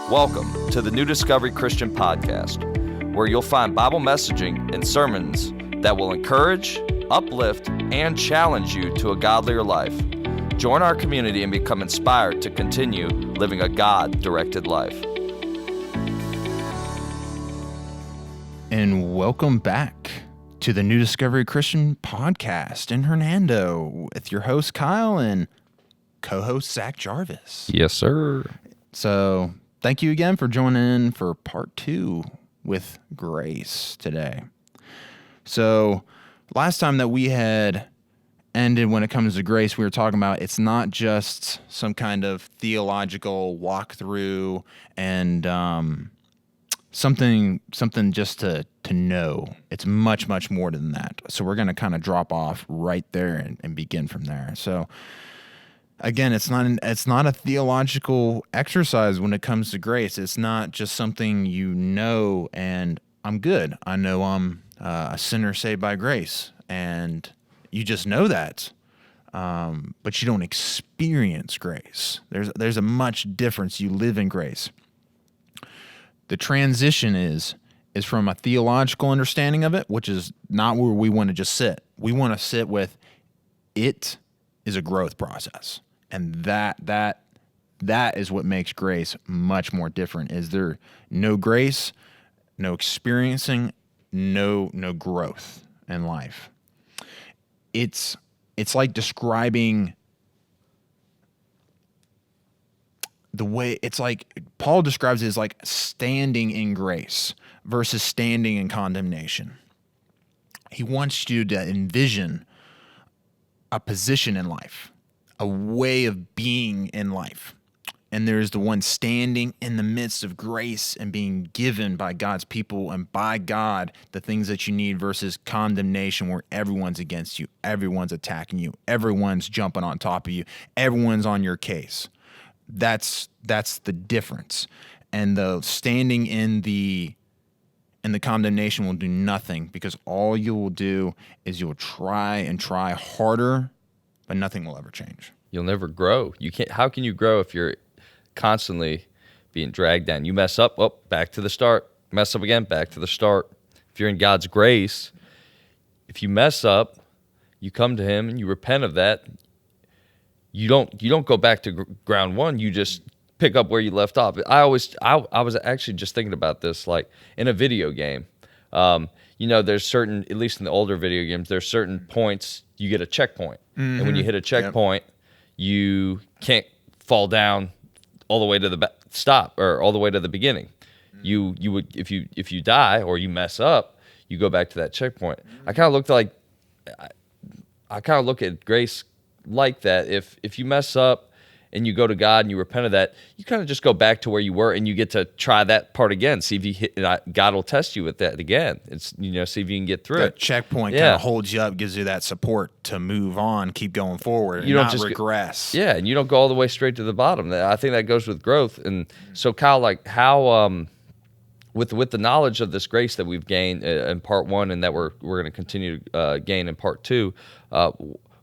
Welcome to the New Discovery Christian Podcast, where you'll find Bible messaging and sermons that will encourage, uplift, and challenge you to a godlier life. Join our community and become inspired to continue living a God-directed life. And welcome back to the New Discovery Christian Podcast in Hernando with your host Kyle and co-host Zach Jarvis. Yes, sir. So thank you again for joining in for part 2 with Grace today. So last time that we had ended when it comes to grace, we were talking about it's not just some kind of theological walkthrough and something just to know. It's much, much more than that. So we're going to kind of drop off right there and begin from there. So again, it's not a theological exercise when it comes to grace. It's not just something you know and I'm good. I know I'm a sinner saved by grace, and you just know that, but you don't experience grace. There's a much difference. You live in grace. The transition is from a theological understanding of it, which is not where we want to just sit. We want to sit with it is a growth process. And that is what makes grace much more different. Is there no grace, no experiencing, no growth in life. It's like describing the way, it's like Paul describes it as like standing in grace versus standing in condemnation. He wants you to envision a position in life, a way of being in life. And there's the one standing in the midst of grace and being given by God's people and by God the things that you need versus condemnation where everyone's against you, everyone's attacking you, everyone's jumping on top of you, everyone's on your case. That's the difference. And the standing in the condemnation will do nothing, because all you will do is you'll try harder, but nothing will ever change. You'll never grow. You can't. How can you grow if you're constantly being dragged down? You mess up, well, back to the start. Mess up again, back to the start. If you're in God's grace, if you mess up, you come to Him and you repent of that. You don't go back to ground one. You just pick up where you left off. I was actually just thinking about this, like in a video game. There's certain, at least in the older video games, there's certain points you get a checkpoint, and when you hit a checkpoint, you can't fall down all the way to the stop or all the way to the beginning. You would, if you die or you mess up, you go back to that checkpoint. I kind of look at grace like that. If you mess up and you go to God and you repent of that, you kind of just go back to where you were and you get to try that part again. See if you hit. God will test you with that again. It's see if you can get through that it. Checkpoint kind of holds you up, gives you that support to move on, keep going forward, and not regress. And you don't go all the way straight to the bottom. I think that goes with growth. And so, Kyle, like how with the knowledge of this grace that we've gained in part 1 and that we're going to continue to gain in part 2.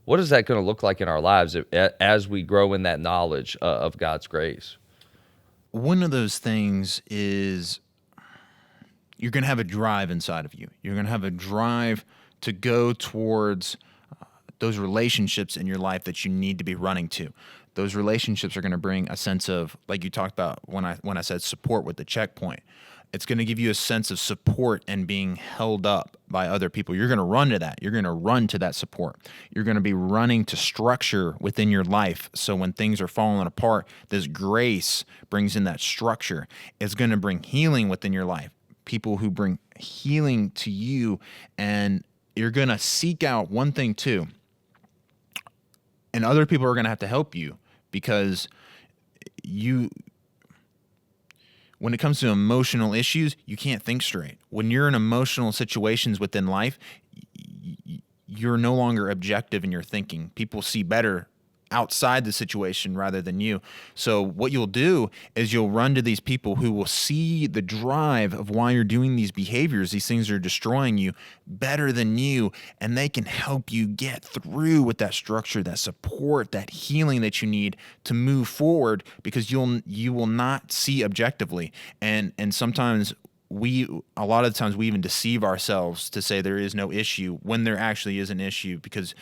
What is that going to look like in our lives as we grow in that knowledge of God's grace? One of those things is you're going to have a drive inside of you. You're going to have a drive to go towards those relationships in your life that you need to be running to. Those relationships are going to bring a sense of, like you talked about when I said support with the checkpoint. It's going to give you a sense of support and being held up by other people. You're going to run to that. You're going to run to that support. You're going to be running to structure within your life. So when things are falling apart, this grace brings in that structure. It's going to bring healing within your life. People who bring healing to you, and you're going to seek out one thing too. And other people are going to have to help you, because when it comes to emotional issues, you can't think straight. When you're in emotional situations within life, you're no longer objective in your thinking. People see better outside the situation rather than you. So what you'll do is you'll run to these people who will see the drive of why you're doing these behaviors. These things are destroying you better than you, and they can help you get through with that structure, that support, that healing that you need to move forward, because you will not see objectively. And sometimes a lot of the times we even deceive ourselves to say there is no issue when there actually is an issue, because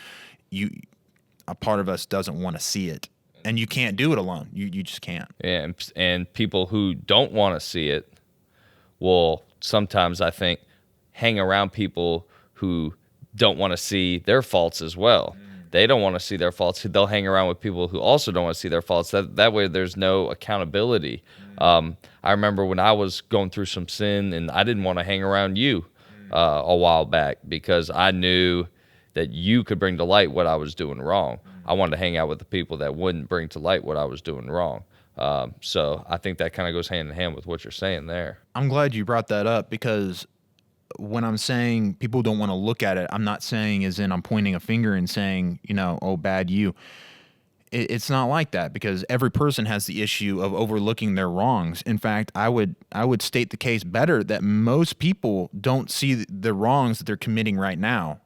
a part of us doesn't want to see it, and you can't do it alone. You just can't. And people who don't want to see it will sometimes, I think, hang around people who don't want to see their faults as well. They don't want to see their faults. They'll hang around with people who also don't want to see their faults. That way there's no accountability. I remember when I was going through some sin, and I didn't want to hang around you a while back, because I knew that you could bring to light what I was doing wrong. I wanted to hang out with the people that wouldn't bring to light what I was doing wrong. So I think that kind of goes hand in hand with what you're saying there. I'm glad you brought that up, because when I'm saying people don't want to look at it, I'm not saying as in I'm pointing a finger and saying, oh, bad you. It's not like that, because every person has the issue of overlooking their wrongs. In fact, I would state the case better that most people don't see the wrongs that they're committing right now.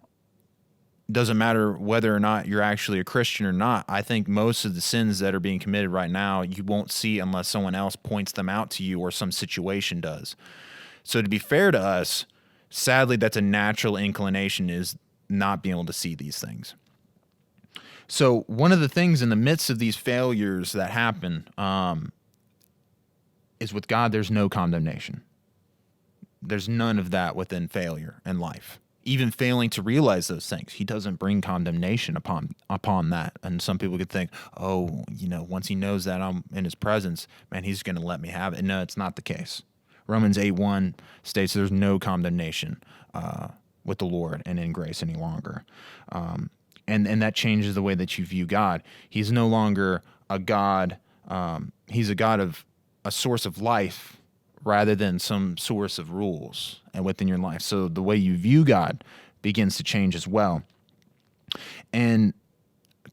Doesn't matter whether or not you're actually a Christian or not. I think most of the sins that are being committed right now, you won't see unless someone else points them out to you or some situation does. So to be fair to us, sadly, that's a natural inclination, is not being able to see these things. So one of the things in the midst of these failures that happen is with God, there's no condemnation. There's none of that within failure in life. Even failing to realize those things, he doesn't bring condemnation upon that. And some people could think, once he knows that I'm in his presence, man, he's going to let me have it. No, it's not the case. Romans 8:1 states there's no condemnation with the Lord and in grace any longer. And that changes the way that you view God. He's no longer a God. He's a God of a source of life rather than some source of rules and within your life. So the way you view God begins to change as well. And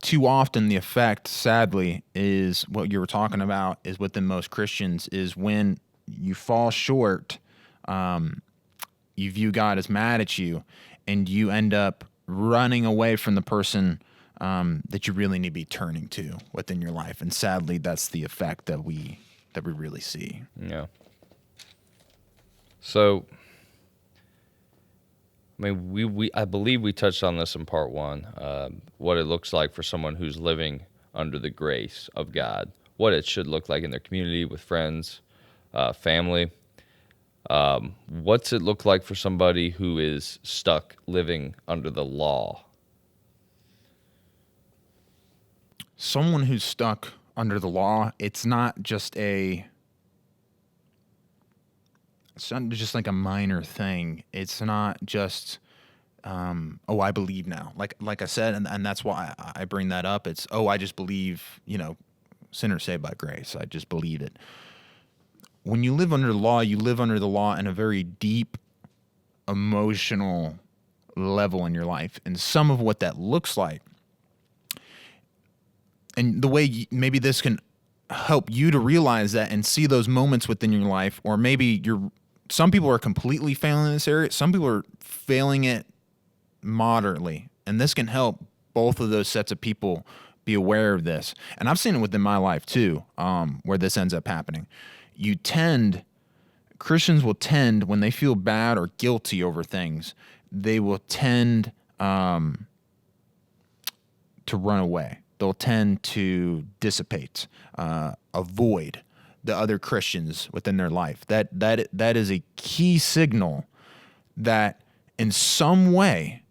too often the effect, sadly, is what you were talking about, is within most Christians, is when you fall short, you view God as mad at you, and you end up running away from the person that you really need to be turning to within your life. And sadly, that's the effect that we really see. Yeah. So, I mean, I believe we touched on this in part one, what it looks like for someone who's living under the grace of God, what it should look like in their community, with friends, family. What's it look like for somebody who is stuck living under the law? Someone who's stuck under the law, it's not just like a minor thing. It's not just, I believe now. Like I said, and that's why I bring that up. It's, I just believe, sinners saved by grace. I just believe it. When you live under the law, you live under the law in a very deep emotional level in your life. And some of what that looks like, and the way maybe this can help you to realize that and see those moments within your life, or maybe some people are completely failing in this area. Some people are failing it moderately. And this can help both of those sets of people be aware of this. And I've seen it within my life too, where this ends up happening. Christians will tend, when they feel bad or guilty over things, they will tend to run away. They'll tend to dissipate, avoid the other Christians within their life. That is a key signal that in some way,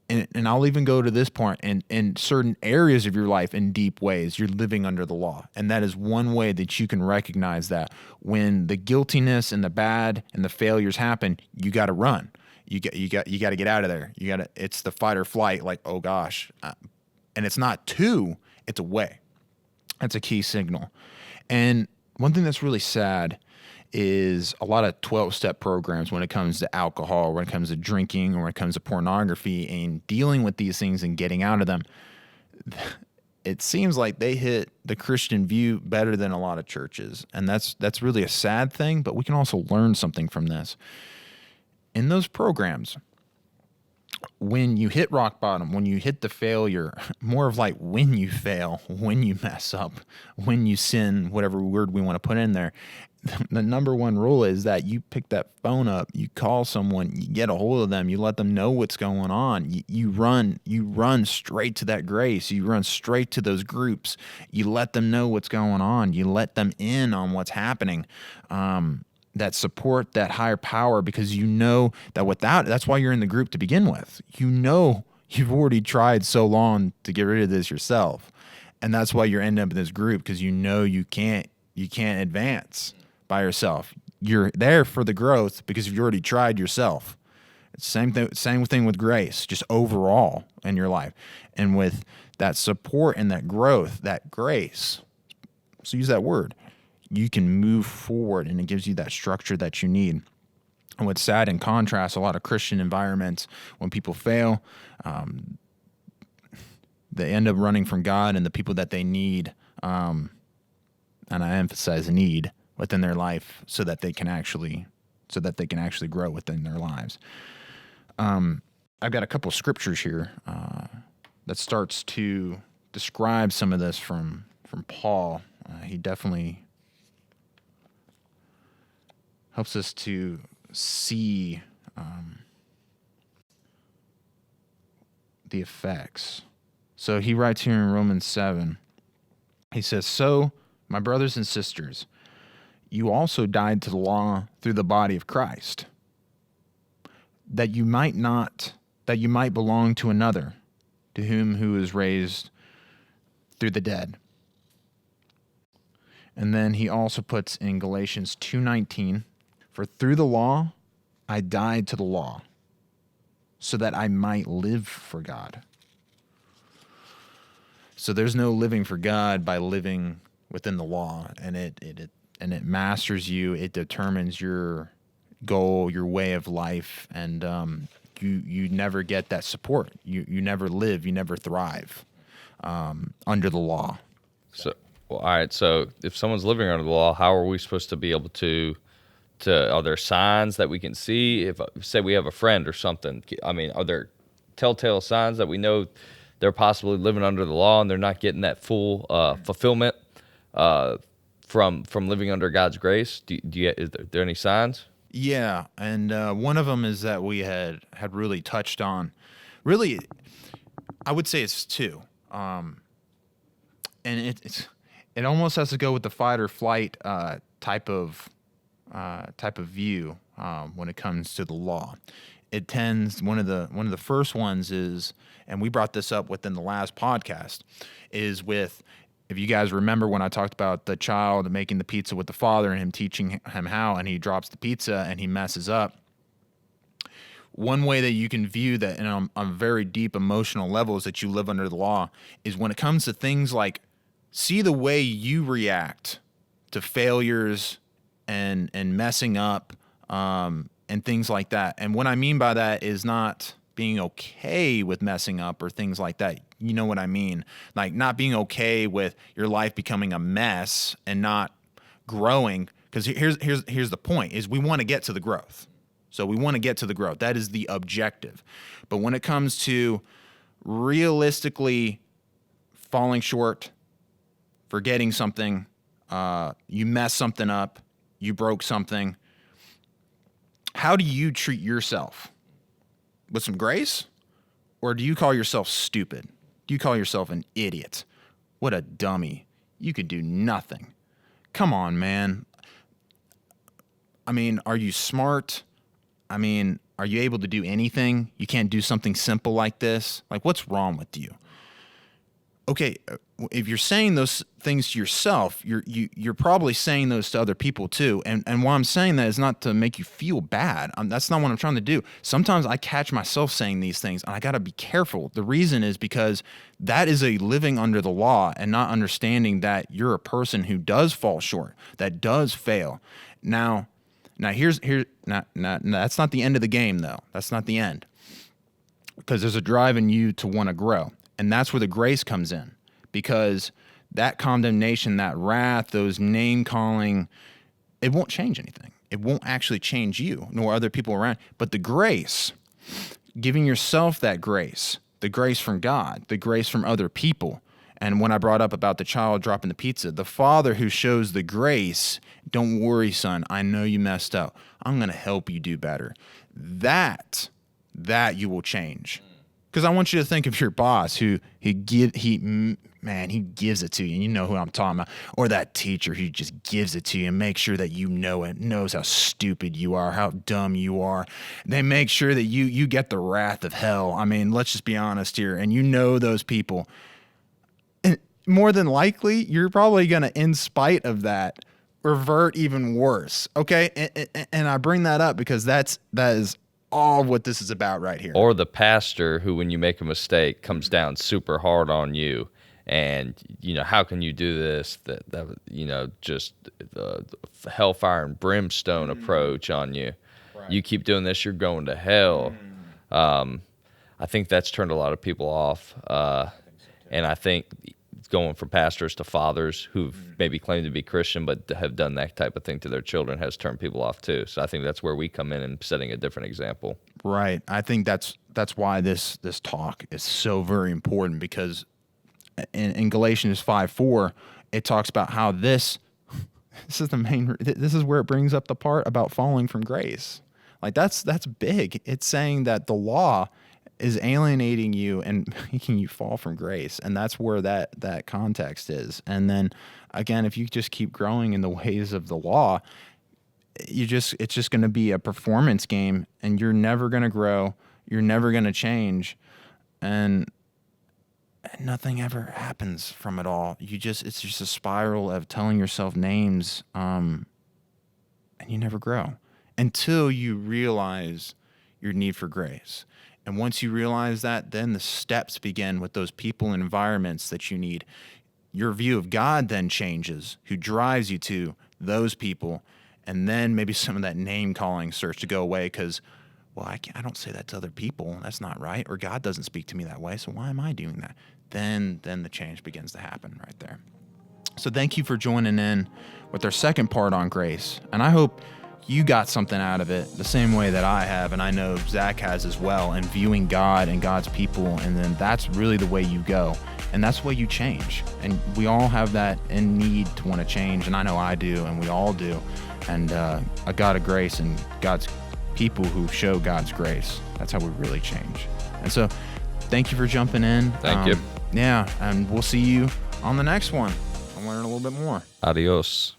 and I'll even go to this point, in certain areas of your life, in deep ways, you're living under the law. And that is one way that you can recognize that when the guiltiness and the bad and the failures happen, you got to run. You got to get out of there. It's the fight or flight, like, oh gosh. And it's not to, it's away. That's a key signal. And one thing that's really sad is a lot of 12-step programs when it comes to alcohol, when it comes to drinking, or when it comes to pornography, and dealing with these things and getting out of them. it seems like they hit the Christian view better than a lot of churches. And that's really a sad thing, but we can also learn something from this. In those programs, when you hit rock bottom, when you hit the failure, more of like when you fail, when you mess up, when you sin, whatever word we want to put in there, the number one rule is that you pick that phone up, you call someone, you get a hold of them, you let them know what's going on. You run straight to that grace. You run straight to those groups. You let them know what's going on. You let them in on what's happening. That support, that higher power, because you know that that's why you're in the group to begin with. You know you've already tried so long to get rid of this yourself. And that's why you're ending up in this group, because you know you can't advance by yourself. You're there for the growth because you've already tried yourself. It's same thing with grace, just overall in your life. And with that support and that growth, that grace, so use that word, you can move forward, and it gives you that structure that you need. And what's sad in contrast, a lot of Christian environments, when people fail, they end up running from God and the people that they need, and I emphasize need, within their life, so that they can actually grow within their lives. I've got a couple scriptures here that starts to describe some of this from Paul. He definitely helps us to see the effects. So he writes here in Romans 7, he says, "So, my brothers and sisters, you also died to the law through the body of Christ, that you might belong to another, to who is raised through the dead." And then he also puts in Galatians 2:19, "For through the law I died to the law, so that I might live for God." So there's no living for God by living within the law, and it masters you. It determines your goal, your way of life, and you never get that support. You never live. You never thrive under the law. So, well, all right. So if someone's living under the law, how are we supposed to be able to are there signs that we can see? If say we have a friend or something, I mean, are there telltale signs that we know they're possibly living under the law and they're not getting that full fulfillment from living under God's grace? Is there any signs? Yeah, and one of them is that we had really touched on. Really, I would say it's two, and it almost has to go with the fight or flight type of view when it comes to the law. It tends one of the first ones is, and we brought this up within the last podcast, is with, if you guys remember when I talked about the child making the pizza with the father and him teaching him how, and he drops the pizza and he messes up. One way that you can view that on very deep emotional levels that you live under the law is when it comes to things like, see the way you react to failures and messing up and things like that. And what I mean by that is not being okay with messing up or things like that. You know what I mean? Like not being okay with your life becoming a mess and not growing. Because here's the point, is we want to get to the growth. So we want to get to the growth. That is the objective. But when it comes to realistically falling short, forgetting something, you mess something up, you broke something, how do you treat yourself? With some grace? Or do you call yourself stupid? Do you call yourself an idiot? What a dummy. You could do nothing. Come on, man. I mean, are you smart? I mean, are you able to do anything? You can't do something simple like this? Like, what's wrong with you? Okay, if you're saying those things to yourself, you're probably saying those to other people too. And why I'm saying that is not to make you feel bad. That's not what I'm trying to do. Sometimes I catch myself saying these things, and I got to be careful. The reason is because that is a living under the law and not understanding that you're a person who does fall short, that does fail. Now here's that's not the end of the game though. That's not the end, because there's a drive in you to want to grow. And that's where the grace comes in, because that condemnation, that wrath, those name calling, it won't change anything. It won't actually change you nor other people around. But the grace, giving yourself that grace, the grace from God, the grace from other people. And when I brought up about the child dropping the pizza, the father who shows the grace, don't worry, son, I know you messed up. I'm going to help you do better. That you will change. Because I want you to think of your boss who he gives it to you, and you know who I'm talking about. Or that teacher who just gives it to you and makes sure that you know it, knows how stupid you are, how dumb you are. They make sure that you get the wrath of hell. I mean, let's just be honest here. And you know those people. And more than likely, you're probably going to, in spite of that, revert even worse. Okay? And I bring that up because that is all what this is about right here. Or the pastor who, when you make a mistake, comes down super hard on you, and how can you do this? That just the hellfire and brimstone approach on you. Right. You keep doing this, you're going to hell. I think that's turned a lot of people off, and I think going from pastors to fathers who've maybe claimed to be Christian but have done that type of thing to their children has turned people off too. So I think that's where we come in and setting a different example. Right. I think that's why this talk is so very important, because in Galatians 5:4, it talks about how this is where it brings up the part about falling from grace. Like that's big. It's saying that the law is alienating you and making you fall from grace. And that's where that context is. And then again, if you just keep growing in the ways of the law, it's just going to be a performance game, and you're never going to grow. You're never going to change. And nothing ever happens from it all. It's just a spiral of telling yourself names, and you never grow until you realize your need for grace. And once you realize that, then the steps begin with those people and environments that you need. Your view of God then changes, who drives you to those people. And then maybe some of that name calling starts to go away because, well, I don't say that to other people. That's not right. Or God doesn't speak to me that way. So why am I doing that? Then the change begins to happen right there. So thank you for joining in with our second part on grace. And I hope you got something out of it the same way that I have, and I know Zach has as well, and viewing God and God's people, and then that's really the way you go, and that's the way you change. And we all have that in need to want to change, and I know I do, and we all do. And a God of grace and God's people who show God's grace, that's how we really change. And so thank you for jumping in. Thank you. Yeah, and we'll see you on the next one. I'll learn a little bit more. Adios.